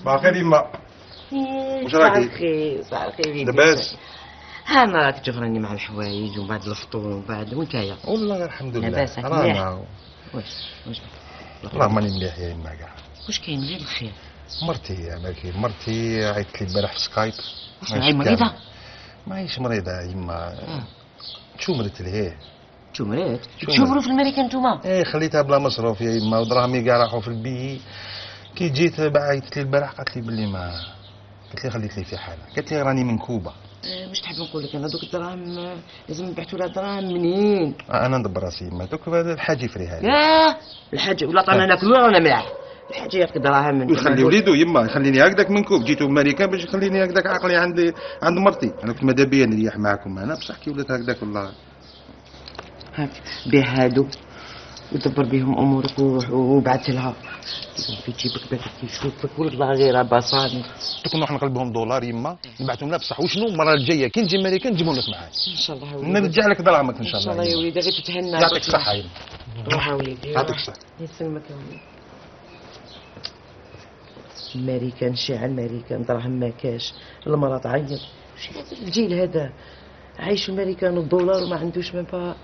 صباح الخير يما. واش راكي؟ صباح الخير لاباس؟ ها انا راك تشوف راني مع الحوايج ومن بعد الفطور ومن بعد وانتايا والله الحمد لله لاباس رانا. واش والله ماني مليح يا يما كاع. واش كاين غير الخير؟ مرتي عيطت لي البارح في سكايب. واش هي مريضه؟ ماهيش مريضه يما. تشومرت ليه. تشومرت؟ تشومروا في الميريكان نتوما؟ ايه خليتها بلا مصروف يا يما ودراهمي كاع راحوا في البي. كي جيت عيطت لي البارح قالت لي بلي ما، قلت لي خليت لي في حالها، قالت لي راني من كوبا. واش تحب نقول لك انا دوك الدراهم لازم نبعثوا لها دراهم منين؟ انا ندبر راسي يما دوك الحاج يفريها لي. الحاج ولا طانا ناكلوا ولا ملاح. الحاج ياخذ دراهم من يخلي وليدو يما يخليني هكذاك من كوب. جيتو امريكان باش يخليني هكذاك عقلي عند مرتي. انا كنت ماذا بيا نريح معاكم انا بصح كي ولات هكذاك والله. هاك بيه هادو ودبر بهم امورك وروح وبعث لها في جيبك باش يشوفك والله غير باصاني. دوك نروح نقلبهم دولار يما نبعثهم لها بصح وشنو المره الجايه كي نجي امريكان نجيبهم لك معايا ان شاء الله. وليدي نرجع لك دراهمك ان شاء الله. ان شاء الله يا وليدي غير تتهنى. يعطيك الصحه يما. روح يا وليدي يعطيك الصحه. يسلمك يا وليدي. الماريكان شي على الماريكان دراهم ما كاش. المرأة تعيط واش هذا الجيل هذا عايش الماريكان والدولار وما عندوش من با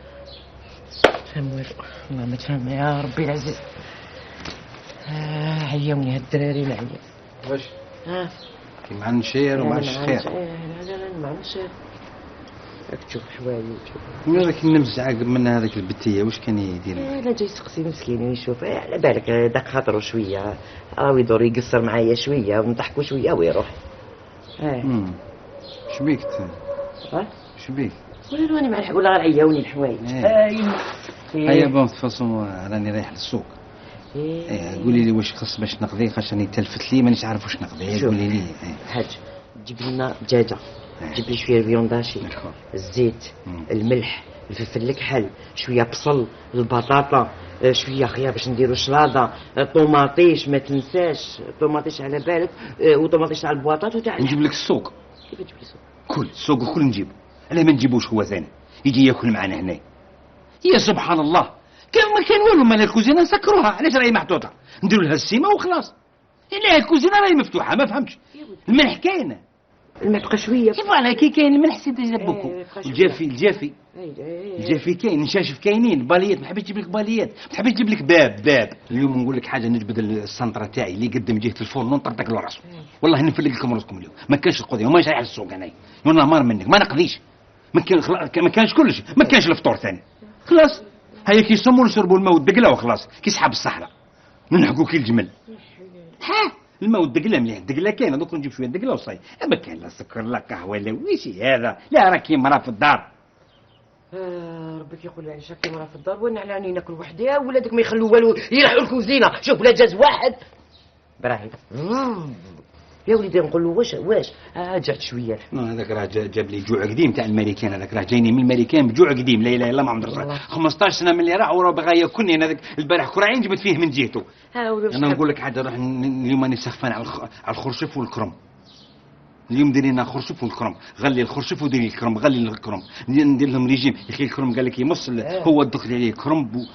تفهم والو. والله ما تفهم يا ربي العزيز. عيوني هاد الدراري العيا. واش كي ما عندش خير وما عندش خير. لا ما عندش. راك تشوف حوايج من هذاك النمزعق من هذاك البتيه واش كان يدير؟ لا جاي يسقسي مسكين ويشوف على بالك داك خاطرو شويه راه يدور يقصر معايا شويه ونضحكوا شويه ويروح. شبيك شبيك؟ ولا راني مع ولا غير عياوني الحوايج. هيا بون فاصون راني رايح للسوق. قولي لي واش خص باش نقضي خاصني تلفت لي مانيش عارف واش نقضي. قولي لي حاج جيب لنا دجاجه. جيب لي شويه الفيونداشي الزيت الملح الفلفل الكحل شويه بصل البطاطا شويه خيار باش نديرو شلاضه طوماطيش ما تنساش طوماطيش على بالك وطوماطيش على البواطات وتاع. نجيب لك السوق. كيف تجيب لي السوق؟ كل السوق الكل نجيبو. علاه ما نجيبوش هو ثاني يجي ياكل معنا هنا؟ يا سبحان الله كان ما كان والو مال الكوزينه نسكروها. علاش راهي محطوطه نديرو لها السيمه وخلاص. لا الكوزينه راهي مفتوحه ما فهمتش. الملح كاين الملح بقى شويه كيف على كي كاين الملح سيدي جابوكو. الجافي كاين نشاشف كاينين باليات. ما حبيتش تجيب لك باليات ما تحبش تجيب لك باب. اليوم نقول لك حاجه نجبد السنطره تاعي اللي قدم جهه الفرن ونطرطق له راسه. والله نفلق لكم راسكم اليوم. ما كانش القضيه وما رايح للسوق انا والله مار منك ما نقضيش. ما كانش كلش ما كانش الفطور ثاني خلاص. هيا كي يصموا نشربوا الماء والدقله وخلاص. كي يسحب الصحراء ننحقوا كي الجمل. الماء والدقله مليح. الدقله كاينه دوك نجيب شويه دقله وصاي. ما كاين لا سكر لا قهوه لا ويشي هذا. لا راكي مرا في الدار. ربك يقول يعني شاكي مرا في الدار وانا علاني ناكل وحدي ولادك ما يخلوا والو يرحوا الكوزينه. شوف ولا جاز واحد براهي يا وليدي نقول له واش جعت شويه. هذاك راه جاب لي جوع قديم تاع الامريكان. هذاك راه جايني من الامريكان بجوع قديم. لا اله الا الله محمد رسول الله. 15 سنه من اللي راح وراه بغا ياكلني. هذاك البارح كراعين جبت فيه من جهته. انا نقول لك حاجه روح اليوم راني سخفان على الخرشف والكرم. اليوم ديرينا خرشف والكرم. غلي الخرشف وديري الكرم. غلي الكرم ندير لهم ريجيم. يا اخي الكرم قال لك يمص هو الدخل عليه كرنب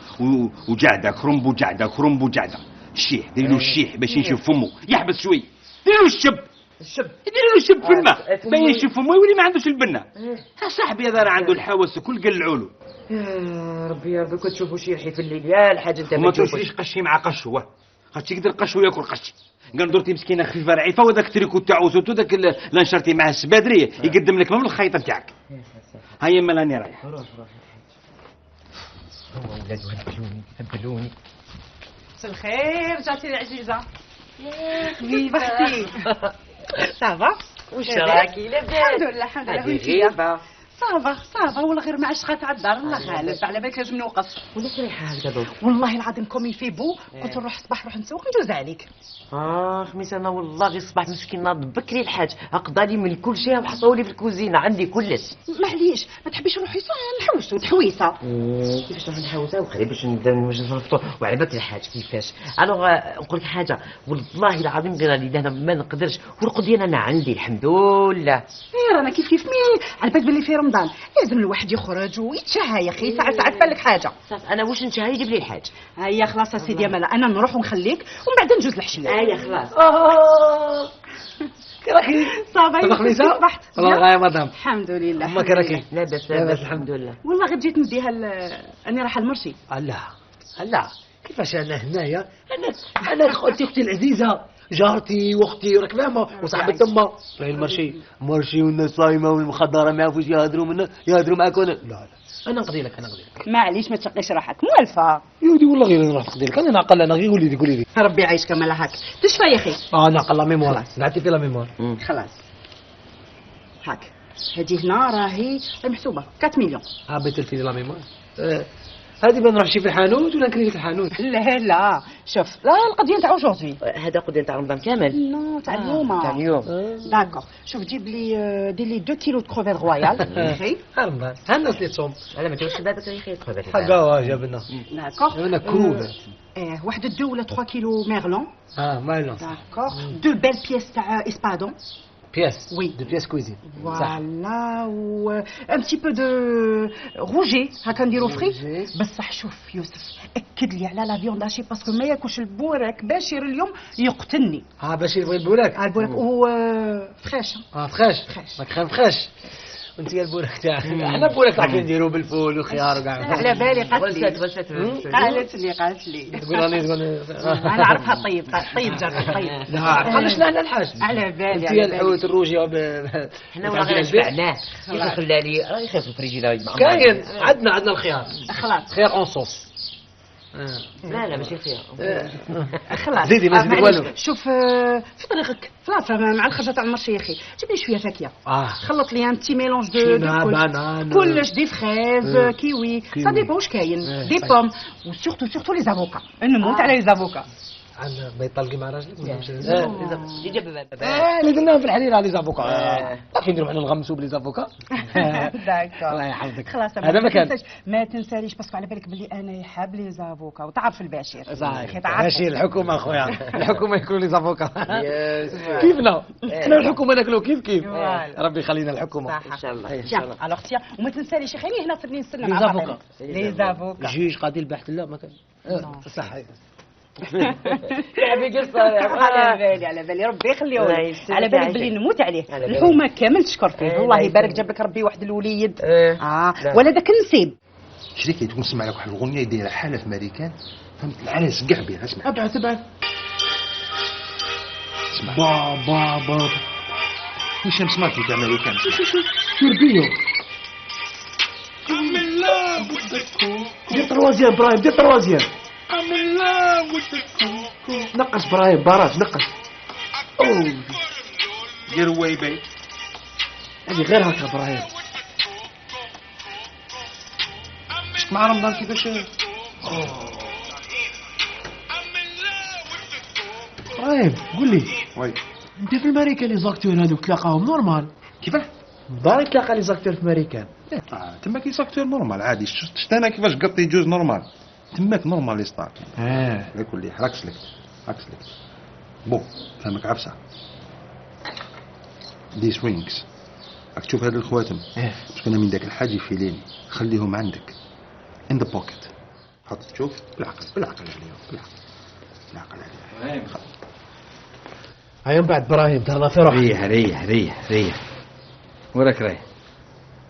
وجعده كرنب وجعده كرنب وجعده. الشيح ديري له الشيح باش ينشف فمه يحبس شوي. ديروا الشب ديروا الشب في الماء ما ينشف فمه يولي ما عندوش البنه. صاحبي هذا راه عنده الحواس الكل قلعوا يا ربي كنت تشوفوا شي يحيي في الليل يا الحاج انت ما تشوفيش قشي مع قشو. خاطش يقدر قشو ياكل قشي. قال درتي مسكينه خفيفه رعيفه وذاك تريكو تاعو زوتو ذاك لانشرتي معاه السبادريه يقدم لك من الخيطه تاعك. هيا ملاني رايح. روح هو ولاد هبلوني. مساء الخير جاتي العزيزه. يا حبيبتي صافا واش راكي لاباس؟ الحمد لله وانتيا؟ صافا والله غير ما عادش على الدار الله غالب على بالك لازم نوقف. ولا ريحه هكذا دوك والله العظيم كومي في بو قلت نروح الصباح نروح نسوق ندوز عليك. خميس انا والله غير الصباح مسكين ناض بكري الحاج عقدالي من كل شيء وحطولي في الكوزينه عندي كلش. معليش ما تحبيش نروحي نحوسوا تحويسه. كيفاش نروح نحوسها وخلي باش نفطر وعلى بالك الحاج كيفاش. انا نقول لك حاجه والله العظيم غير اللي انا ما نقدرش والقضيه انا عندي الحمد لله. رانا كيف مي على بالك بلي فيهم رمضان لازم الواحد يخرج ويتشهى يا اخي. ساعات بالك حاجه. صافي انا واش نتشهى يجيب لي الحاج. هيا خلاص يا سيدي مالا، انا نروح ونخليك ومن بعد نجوز الحشيه. هيا خلاص. كراكي صافي صباح خميسة والله غاية مدام. الحمد لله. أما كراكي لاباس لاباس الحمد لله. والله غير جيت نديها اني راح المرشي. لا كيفاش انا هنايا؟ انا اختي العزيزه، جارتي واختي راك فاهمه وصاحبة تما. راهي المرشي والناس صايمه والمخدره ما يعرفوش يهضروا معاك وانا لا انا نقضي لك معليش ما تشقيش راحك موالفه يا ودي والله غير نروح نقضي لك انا نعقل. انا غير قولي لي ربي يعيشك مالا هاك تشفى يا اخي. نعقل لا ميموار نعطي في لا ميموار. خلاص هاك هذه هنا راهي محسوبه 4 مليون. حبيت في لا ميموار. هذه ما نروحش في الحانوت ولا نكري في الحانوت؟ لا شوف لا القضيه نتاع اوجوردي. هذا قضيه نتاع رمضان كامل. نو تاع اليوم. تاع اليوم. داكور شوف جيب لي دير لي 2 كيلو كروفيت رويال. اخي رمضان الناس اللي تصوم. انا ما جاوبش بعدك يا اخي كروفيت. حقا جابنا. داكور انا كروفيت. واحد 2 ولا 3 كيلو ميرلون. ميرلون. داكور 2 بيل بيس تاع اسبادون. بياس وي دو بياس كويزين. فوالا و ان بتي بو دو روجي هكا نديرو فري. بصح شوف يوسف اكد لي على لا فيونداشي باسكو ما ياكلش البوراك. بشير اليوم يقتلني. بشير بغي البوراك. البوراك و فريش. فريش ماك فريش. وانت يا البوراك تاعك احنا البوراك راح نديرو بالفول والخيار وكاع. على بالي قالت لي تقول راني تقول انا عرفها. طيب جرب طيب. لا عرفناش لنا الحاج. على بالي انت يا الحوت الروجي حنا ولا غير شبعناه يا خلى لي راه يخاف الفريجيدار مع كاين عندنا الخيار. خلاص خيار اون صوص. لا ماشي خيار. خلاص زيدي ما زيدي والو. شوف في طريقك خلاص مع الخرجه تاع المرشي يا اخي جيب لي شويه فاكهه. خلط لي ان بتي ميلونج دو كلش دي فريز كيوي سا ديبو واش كاين دي بوم وسورتو لي زافوكا نموت على لي زافوكا. عندنا بيض طلقي مع راجلك ولا مش اللي جاب اللي درناها في الحريره على لي زافوكا. كي نديرو حنا نغمسوا بلي زافوكا. داكور الله يحفظك. خلاص هذا مكان ما تنساليش باسكو على بالك بلي انا يحب لي زافوكا وتعرف البشير. ماشي الحكومه اخويا الحكومه ياكلوا لي زافوكا كيفنا حنا الحكومه ناكلوا كيف ربي يخلينا الحكومه ان شاء الله. الوغ تيا وما تنساليش خليني هنا في نستنى لي مع زافوكا. لي زافوكا الجيج قاضي البحث لا ما كان صحيح. يا قصه على بالي ربي يخليه على بالك بلي نموت عليه. الحومه كامل تشكر فيه الله يبارك جاب لك ربي واحد الوليد. ولا داك النسيب شريكي تكون نسمع لك واحد الاغنيه دايره حاله في امريكان فهمت العرس كاع بها. اسمع ابعث اسمع بابا واش نسمعك في امريكان تربيه. دير تروازيام برايم دير تروازيام. نقص برايم باراج نقص. دير ويبي هذه غير هكا برايم. مع رمضان كيفاش برايم قول لي وي انت في امريكا لي زاكتور هذوك تلاقاهم نورمال؟ كيفاش داري تلاقى لي زاكتور في امريكان. تما كي ساكتور نورمال عادي. شفت انا كيفاش قطي جوز نورمال تماك نورمال يسطار. ياكل لي راك سلكت بون فهمك عفسه دي سوينكس. راك تشوف هاد الخواتم باش كنا من داك الحاج يفيليني خليهم عندك ان ذا بوكيت. حط تشوف بالعقل عليهم بالعقل عليهم. هيا من بعد براهيم تهلا في روحك. ريح وراك رايح؟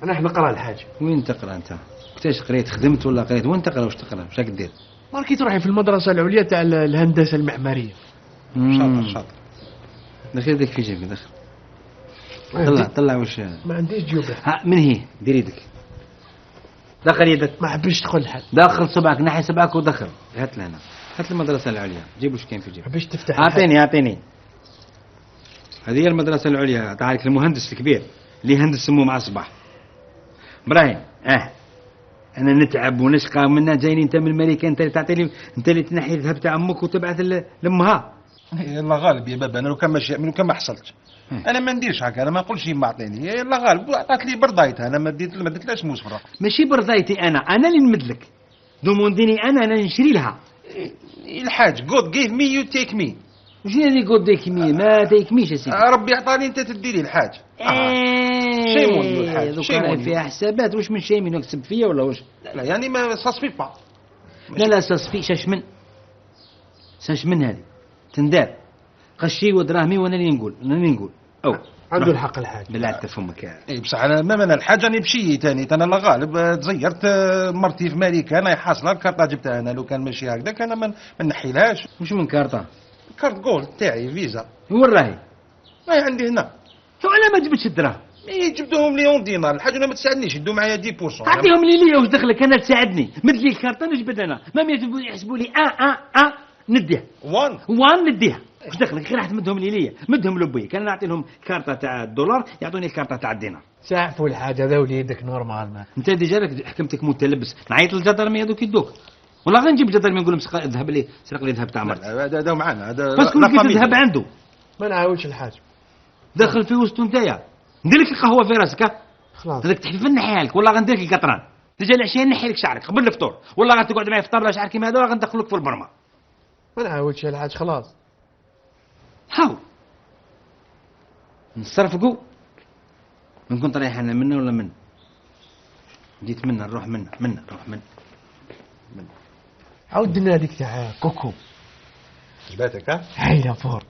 انا نقرا الحاج. وين تقرا انت؟ كيفاش قريت؟ خدمت ولا قريت؟ وين تقرا واش تقرا؟ واش راك دير؟ مالكي تروحي في المدرسه العليا تاع الهندسه المعماريه. شاطر دخل يدك في جيبك طلع واش ما عنديش جيوبه. من هي دير يدك دخل يدك. ما حبيتش تدخل لحد. دخل صبعك نحي صبعك ودخل. هات لهنا هات المدرسه العليا جيب واش كاين في جيبك. حبيتش تفتح. اعطيني هذه هي المدرسه العليا تاعك المهندس الكبير اللي هندس سمو مع الصباح. ابراهيم انا نتعب ونشقى منا جايين انت من الماريكان انت اللي تعطي لي انت اللي تنحي الذهب تاع امك وتبعث لامها. الله غالب يا بابا. انا لو كان ما حصلتش انا ما نديرش هكا. انا ما نقولش ما عطيني الله غالب عطات لي برضايتها. انا ما ديتلاش موس فرق. ماشي برضايتي انا اللي نمدلك دومونديني انا نشري لها. الحاج God gave me you take me. وش اللي قد ديك مي ما تيكميش يا سيدي. ربي عطاني انت تدي لي الحاج. شيموني الحاج دوك شيموني فيها حسابات. واش من شيمين يكسب فيا ولا واش؟ لا يعني ما صاصفي با. لا صاصفي شاش من هذه تندار غشي ودراهمي وانا اللي نقول او عنده الحق الحاج. بالله تفهمك. اي بصح انا ما من الحاجه راني بشي ثاني انا لا غالب تزيرت مرتي في ماريكا انا حاصله الكارطه جبتها انا. لو كان ماشي هكذاك انا ما نحيلهاش. واش من كارطه؟ كارت جولد تاعي فيزا. وين راهي؟ راهي عندي هنا. وعلى ما جبتش الدراهم؟ اي جبتهم لي اون دينار. الحاجه ما تساعدنيش يدوا معايا 10%. اعطيهم لي ليا. واش دخلك انا تساعدني؟ مد لي الكارطه نجبد انا. ما يحسبوا لي نديها وان نديها. واش دخلك؟ غير راح تمدهم لي مدهم لبوي. كان نعطي لهم كارطه تاع الدولار يعطوني الكارطه تاع الدينار. سعفوا الحاجه هذا وليدك نورمال. ما انت ديجا لك حكمتك متلبس. نعيط للجدرميه هذوك يدوك والله غير نجيب جدرميه نقول لهم ذهب لي سرق لي ذهب تاع مرتي. هذا معنا هذا بس كل كيف الذهب عنده ما نعاودش الحاج. دخل في وسط نتايا ندير لك القهوه في راسك. خلاص هذاك تحلف نحيالك والله غندير لك القطران. تجي العشيه نحي لك شعرك قبل الفطور. والله غتقعد معايا في الطابله شعر كيما هذا غندخلك في البرمه. ما نعاودش الحاج خلاص. هاو نصرفقوا من كنت رايح انا منه ولا من جيت منه نروح منه نروح منه. عودنا هذيك تاع كوكو. جباتك ها؟ هيا فور.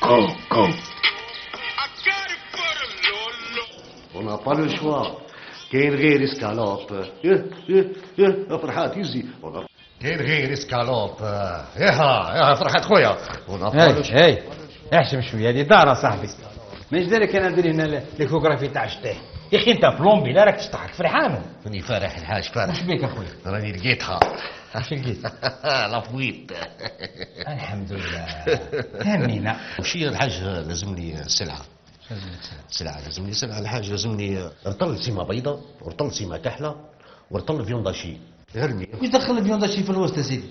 كوكو On n'a pas le choix. كاين غير اسكالوب. يا فرحات يزي. كاين غير اسكالوب. يا فرحات خويا. هاي احشم شويه هذه دار صاحبي. ماش دارك انا ندير هنا ليكوغرافي تاع الشطيح. يا اخي انت بلومبي لا راك تشطحك فرحان. راني فرح الحاج فرح. واش بيك اخويا؟ راني لقيتها. واش لقيت؟ لافويت. الحمد لله. هنينا. وشي الحاج لازمني سلعه. لازمني سلعه الحاج. لازمني رطل سيما بيضة ورطل سيما كحله ورطل فيونداشي. غرني. واش دخل الفيونداشي في الوسط يا سيدي؟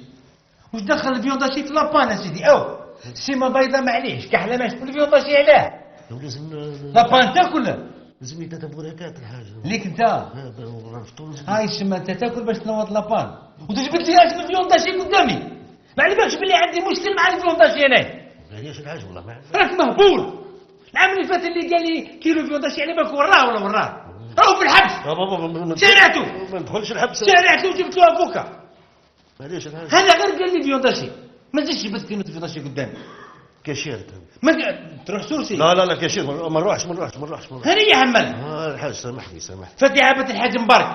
واش دخل الفيونداشي في لابان يا سيدي؟ او سيما بيضة معليش كحله ماش الفيونداشي علاه؟ لازم لابان تاكل. لازمني ثلاثة بوراكات الحاج. ليك انت هاي الشمال انت تاكل باش تنوض لابان وتجبد لي اسم الفيونداشي قدامي. ما على بالكش بلي عندي مشكل مع الفيونداشي انا. معليش الحاج والله ما راك مهبول. العام اللي فات اللي قال لي كيلو فيونداشي على بالك وراه ولا وراه؟ راهو في الحبس. شارعته. ما ندخلش الحبس. شارعته وجبت له افوكا. معليش الحاج. هذا غير قال لي فيونداشي. ما تجيش بس كلمة فيونداشي قدامي. كاشير. ما تروح سورسي. لا كاشير ما نروحش. هاني يا حمال. الحاج سامحني. فاتي عابت الحاج مبارك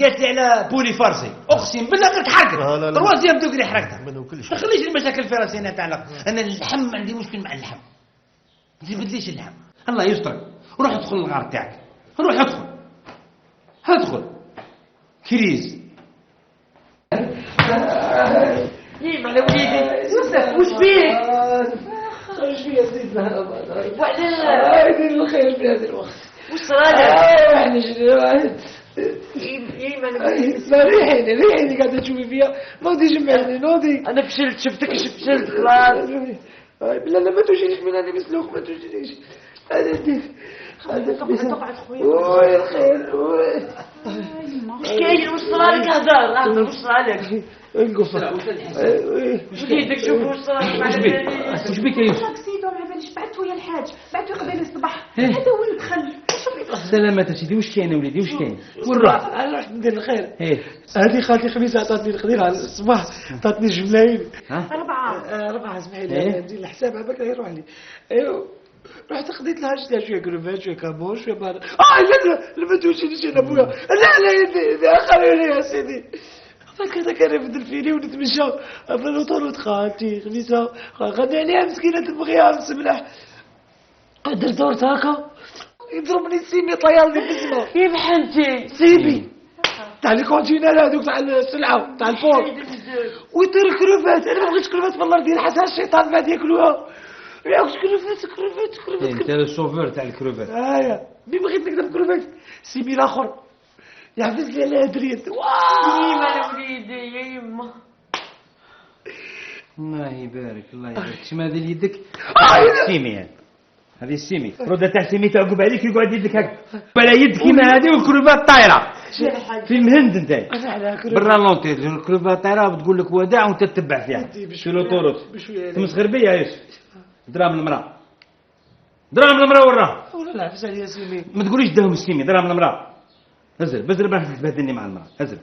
قالت لي على بولي فارسي. اقسم بالله غير تحرقت. تروازيام دوكري حرقتها. ما تخليش المشاكل في راسي انا تاع انا اللحم عندي مشكل مع اللحم. ما تبدليش اللحم. الله يسترك. روح ادخل الغار تاعك. روح ادخل كريز. يما على وليدي وش بيك؟ ايش في يا سيدنا؟ وعلاه؟ عايزين الخير في هذا الوقت. وش صرالك؟ احنا شنو يما ريحيني قاعده تشوفي فيها. نوضي جمعني نوضي. انا فشلت شفتك فشلت خلاص. لا ما توجينيش من هذه مسلوق ما توجينيش. هذا تقعد خويا. وي الخير وش كاين وش صرالك هزار؟ وش صرالك؟ القفة وش يدك شوف وش صرالك؟ وش بك يا يوسف؟ سيدو ما باليش بعثوا يا الحاج بعثوا قبل الصباح. هذا وين دخل؟ سلامات سيدي. وش كاين يا وليدي وش كاين؟ وين راح؟ انا رحت ندير الخير. ايه هذه خالتي خميسة عطاتني القدير على الصباح. عطاتني جملاين. 4 اسمحي لي ندير الحساب على بالك يروح لي. ايوه رحت خديت لها شويه شويه كروفات شويه كامون شويه بار. لا ما توجينيش انا ابويا. لا يدي خليني يا سيدي. هكذا كان يبدل فيني ونتمشى في الوطن خالتي خميسة غادي عليها مسكينة تبغيها مسملح. درت دورت هكا يضربني سيمي طيالني بسمه. كيف حنتي؟ سيمي تاع لي كونتينر هذوك تاع السلعة تاع الفور ويطير كروفات. انا ما بغيتش كروفات والله ندير حتى الشيطان بعد ياكلوها. ياكل كروفات. انت الشوفور تاع الكروفات. مين بغيت نكتب كروفات سيمي الاخر يحفز لي على دريت. يما يا وليدي يا يما. الله يبارك الله يبارك. شما هذه يدك سيمي هذه السيمي ردة تاع سيمي تعقب عليك يقعد يدك هكا بلا يد كيما هذه والكروفات طايره. في الهند انت برا لونتي كليوباترا بتقول لك وداع وانت تتبع فيها في لوطوروت تمسخر بيا ايش دراهم المراه دراهم المراه وراه ولا لا فاش عليا سيمي ما تقوليش دراهم السيمي دراهم المراه نزل بزر باه تبهدلني مع المراه نزل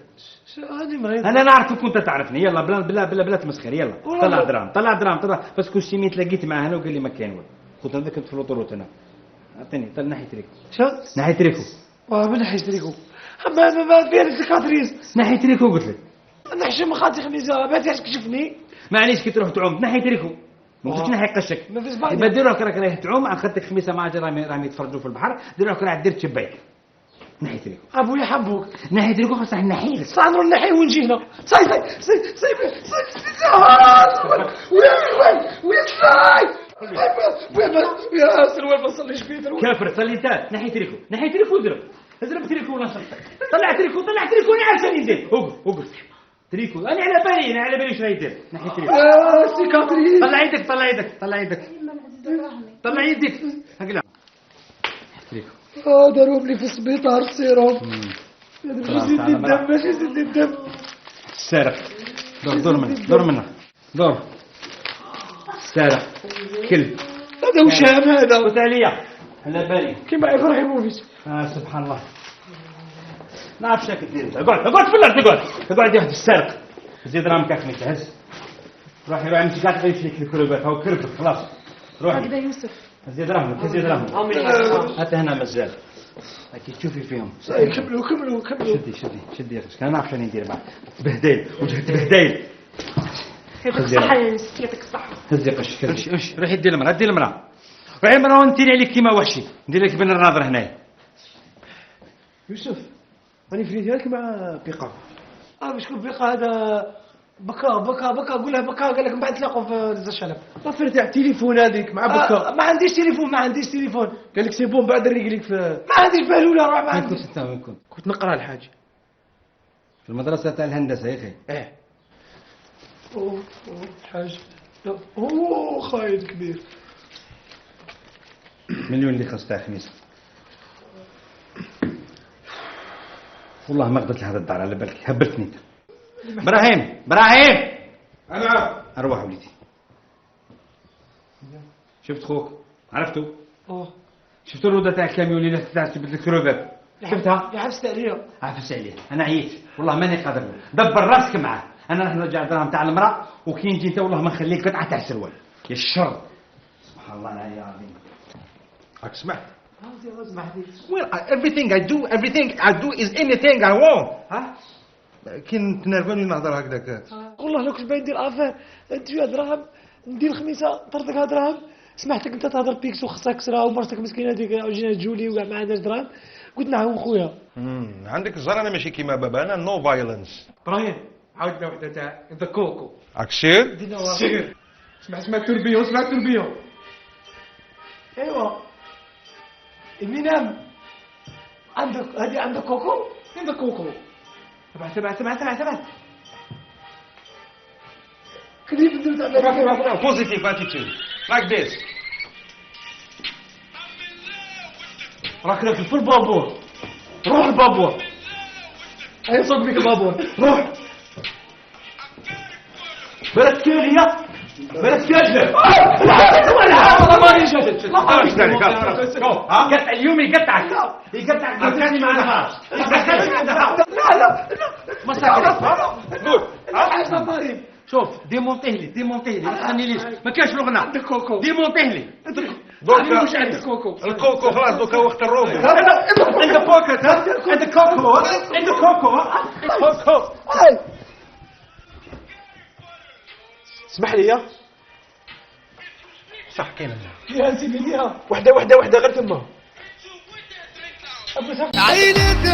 هذه مريض انا نعرفك وانت تعرفني يلا بلا تمسخر يلا طلع دراهم طلع بس كل شيء تلاقيت معاه هنا وقال لي ما كان والو قلت هذاك كنت في لوطوروت انا عطيني طلع ناحيه ريكو شو ناحيه ريكو من ناحيه ريكو ما فيها السكاتريس ناحيه ريكو قلت لك نحشم خاطي خميزه ما تحش كشفني معليش كي تروح تعوم ناحيه ريكو ما قلتش ناحيه قشك ما في اسبانيا يبقى ديروك راك تعوم عن خدك خميسه مع راهم يتفرجوا في البحر ديروك راح دير شباك ناحيه ريكو ابويا حبوك ناحيه ريكو خاصة نحيل صح نروح نحي ونجي هنا ويا سروال ما صليش فيه كافر صلي انت ناحيه ريكو اضرب تريكو ولا صدق طلع تريكو انا عارف شنو يدير وقف تريكو انا على بالي شنو يدير ناحيه تريكو سيكاتريس طلع يدك هكذا تريكو ضربني في السبيطار السيروم ماشي زيد الدم السارق دور منه السارق كلب هذا وشام هذا قلت عليا على بالي كيما ابراهيموفيتش سبحان الله نعرف شكل دير اقعد في الارض اقعد يا السارق زيد رامك اخني هز روح انت قاعد تمشي لك الكروبات هو كرفك خلاص روح هكذا يوسف زيد رامك حتى هنا مازال اكيد تشوفي فيهم كملوا شدي يا اخي انا نعرف شنو ندير معك تبهديل وجهك تبهديل يعطيك الصحة يا يوسف يعطيك الصحة هزي قش امشي روحي دير المرأة روحي المرأة وانتي عليك كيما وحشي ندير لك بين الناظر هنايا يوسف راني في ديالك مع بيقا شكون بيقا هذا بكا قول له بكا قال لك من بعد تلاقوا في رزا الشلب طفر تاع التليفون هذيك مع بكا ما عنديش تليفون قال لك سي بون بعد نريق لك في ما عنديش بالوله روح ما وين عنديش كنت انت وين كنت نقرا الحاج في المدرسة تاع الهندسة يا اخي الحاج خايد كبير مليون اللي خص تاع خميس والله ما قدرت لهذا الدار على بالك هبلتني انت براهيم انا اروح وليدي شفت خوك عرفته شفت الروضه تاع الكاميون اللي تاع الكروفات شفتها عفست عليها انا عييت والله ماني قادر دبر راسك معاه انا راح نرجع الدراهم تاع المراه وكي نجي انت والله ما نخليك قطعه تاع سروال يا الشر سبحان الله العظيم راك سمعت well everything I do is anything I want كي تنرفوني نهضر هكذاك والله لو كنت باين ندير افير انت فيها دراهم ندير خميسه طردك دراهم سمعتك انت تهضر بيكسو خصها كسره ومرتك مسكينه هذيك جينا جولي وكاع ما عندهاش دراهم قلت نعم خويا عندك الزهر انا ماشي كيما بابا انا نو فايولنس ابراهيم عاودنا وحده تاع ذا كوكو اكسير سير سمع توربيو ايوا مين عندك هذه عندك كوكو تبع كليب ندير تاع بوزيتيف اتيتيود لايك ذيس راك راكب في البابور روح البابور هيا صوت بك البابور روح بلد كالية والله ماني جدد قطع اليوم يقطعك ثاني مع النهار لا ما ساكت شوف ديمونتيه لي ما تخلينيش ما كاينش الغنى عندك كوكو ديمونتيه لي دوكا مش عندك كوكو الكوكو خلاص دوكا وقت الروبو عندك بوكت عندك كوكو اسمح لي صح كاين يا سيدي وحده غير تما